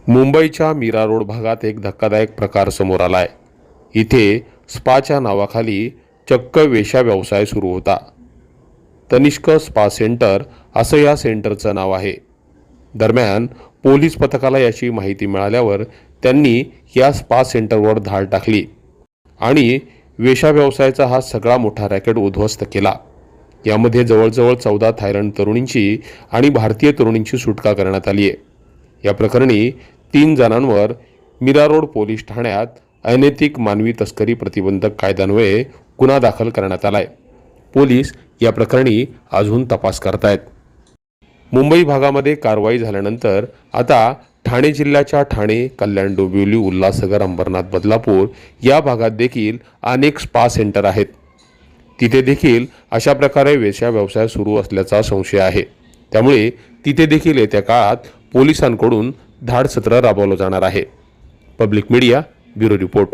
मुंबईच्या मीरा रोड भागात एक धक्कादायक प्रकार समोर आलाय। इथे स्पाच्या नावाखाली चक्क वेश्या व्यवसाय सुरू होता। तनिष्क स्पा सेंटर असं या सेंटरचं नाव आहे। दरम्यान पोलीस पथकाला याची माहिती मिळाल्यावर त्यांनी या स्पा सेंटरवर धाड टाकली आणि वेश्या व्यवसायाचा हा सगळा मोठा रॅकेट उद्ध्वस्त केला। यामध्ये जवळजवळ 14 थायलंड तरुणींची आणि भारतीय तरुणींची सुटका करण्यात आली आहे। या प्रकरणी 3 जणांवर मीरा रोड पोलीस ठाण्यात अनैतिक मानवी तस्करी प्रतिबंधक कायद्यान्वये गुन्हा दाखल करण्यात आलाय। पोलीस या प्रकरणी अजून तपास करतायत। मुंबई भागामध्ये कारवाई झाल्यानंतर आता ठाणे जिल्ह्याच्या ठाणे, कल्याण, डोंबिवली, उल्हासनगर, अंबरनाथ, बदलापूर या भागात देखील अनेक स्पा सेंटर आहेत। तिथे देखील अशा प्रकारे वेश्या व्यवसाय सुरू असल्याचा संशय आहे। त्यामुळे तिथे देखील येत्या काळात पोलिसांकडून धाड सत्र राबवलं जाणार आहे। Public media bureau report.